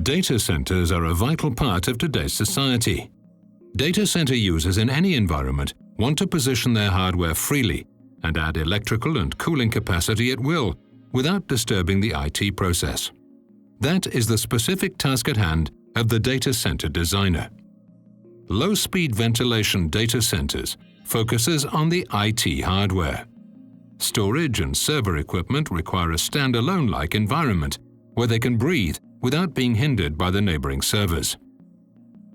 Data centers are a vital part of today's society. Data center users in any environment want to position their hardware freely and add electrical and cooling capacity at will without disturbing the IT process. That is the specific task at hand of the data center designer. Low-speed ventilation data centers focuses on the IT hardware. Storage and server equipment require a standalone-like environment where they can breathe without being hindered by the neighboring servers.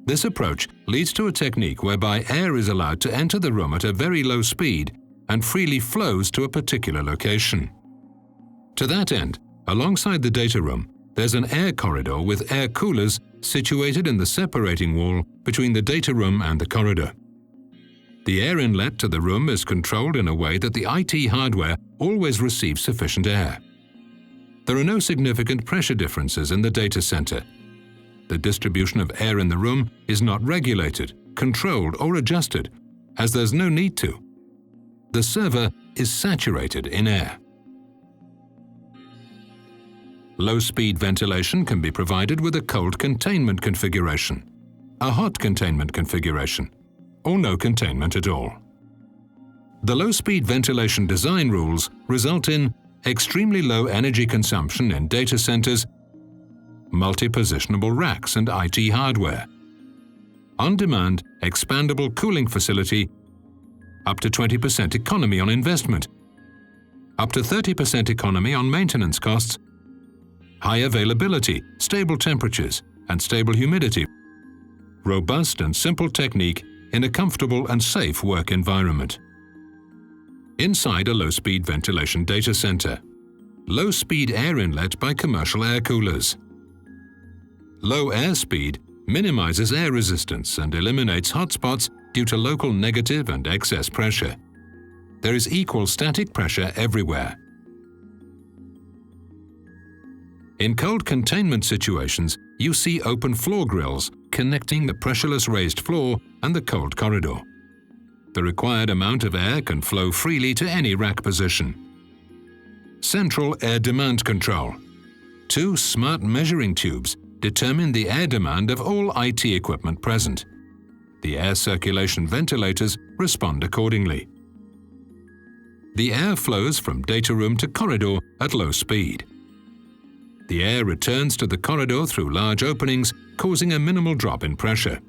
This approach leads to a technique whereby air is allowed to enter the room at a very low speed and freely flows to a particular location. To that end, alongside the data room, there's an air corridor with air coolers situated in the separating wall between the data room and the corridor. The air inlet to the room is controlled in a way that the IT hardware always receives sufficient air. There are no significant pressure differences in the data center. The distribution of air in the room is not regulated, controlled, or adjusted, as there's no need to. The server is saturated in air. Low-speed ventilation can be provided with a cold containment configuration, a hot containment configuration, or no containment at all. The low-speed ventilation design rules result in extremely low energy consumption in data centers, multi-positionable racks and IT hardware, on-demand expandable cooling facility, up to 20% economy on investment, up to 30% economy on maintenance costs, high availability, stable temperatures, and stable humidity, robust and simple technique in a comfortable and safe work environment. Inside a low-speed ventilation data center, low-speed air inlet by commercial air coolers. Low airspeed minimizes air resistance and eliminates hotspots due to local negative and excess pressure. There is equal static pressure everywhere. In cold containment situations, you see open floor grills connecting the pressureless raised floor and the cold corridor. The required amount of air can flow freely to any rack position. Central air demand control. 2 smart measuring tubes determine the air demand of all IT equipment present. The air circulation ventilators respond accordingly. The air flows from data room to corridor at low speed. The air returns to the corridor through large openings, causing a minimal drop in pressure.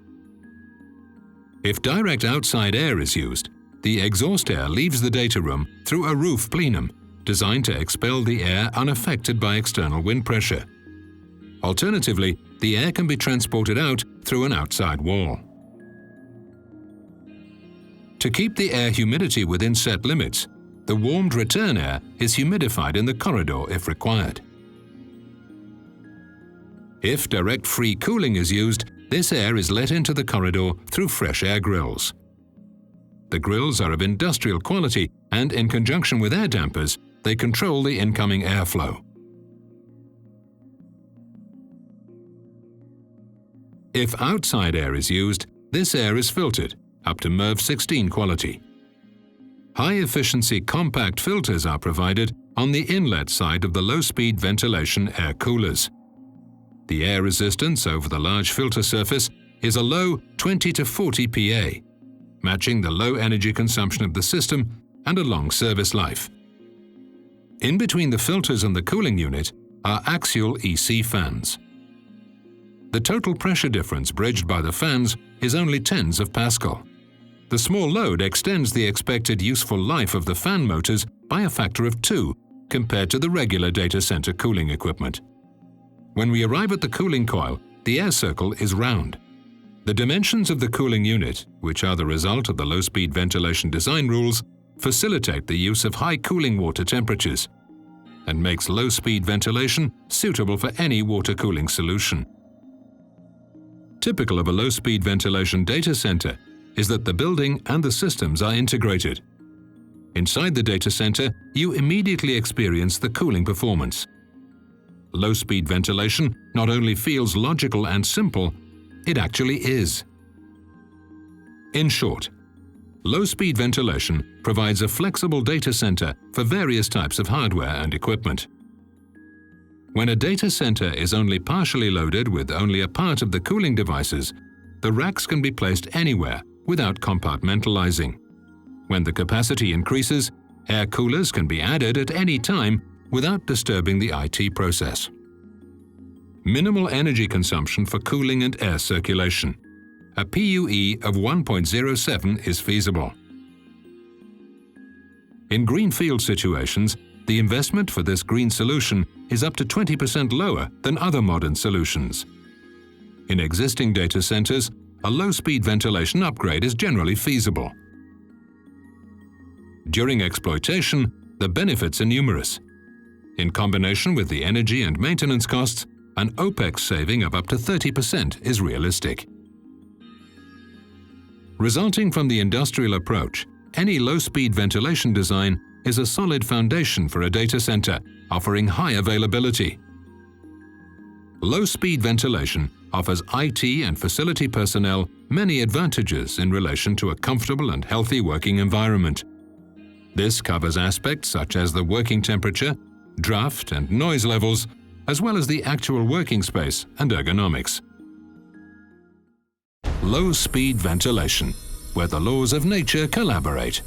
If direct outside air is used, the exhaust air leaves the data room through a roof plenum designed to expel the air unaffected by external wind pressure. Alternatively, the air can be transported out through an outside wall. To keep the air humidity within set limits, the warmed return air is humidified in the corridor if required. If direct free cooling is used, this air is let into the corridor through fresh air grills. The grills are of industrial quality and, in conjunction with air dampers, they control the incoming airflow. If outside air is used, this air is filtered up to MERV 16 quality. High-efficiency compact filters are provided on the inlet side of the low-speed ventilation air coolers. The air resistance over the large filter surface is a low 20 to 40 PA, matching the low energy consumption of the system and a long service life. In between the filters and the cooling unit are axial EC fans. The total pressure difference bridged by the fans is only tens of Pascal. The small load extends the expected useful life of the fan motors by a factor of 2 compared to the regular data center cooling equipment. When we arrive at the cooling coil, the air circle is round. The dimensions of the cooling unit, which are the result of the low-speed ventilation design rules, facilitate the use of high cooling water temperatures and makes low-speed ventilation suitable for any water cooling solution. Typical of a low-speed ventilation data center is that the building and the systems are integrated. Inside the data center, you immediately experience the cooling performance. Low-speed ventilation not only feels logical and simple, it actually is. In short, low-speed ventilation provides a flexible data center for various types of hardware and equipment. When a data center is only partially loaded with only a part of the cooling devices, the racks can be placed anywhere without compartmentalizing. When the capacity increases, air coolers can be added at any time without disturbing the IT process. Minimal energy consumption for cooling and air circulation. A PUE of 1.07 is feasible. In greenfield situations, the investment for this green solution is up to 20% lower than other modern solutions. In existing data centers, a low-speed ventilation upgrade is generally feasible. During exploitation, the benefits are numerous. In combination with the energy and maintenance costs, an OPEX saving of up to 30% is realistic. Resulting from the industrial approach, any low-speed ventilation design is a solid foundation for a data center, offering high availability. Low-speed ventilation offers IT and facility personnel many advantages in relation to a comfortable and healthy working environment. This covers aspects such as the working temperature, draft and noise levels, as well as the actual working space and ergonomics. Low-speed ventilation, where the laws of nature collaborate.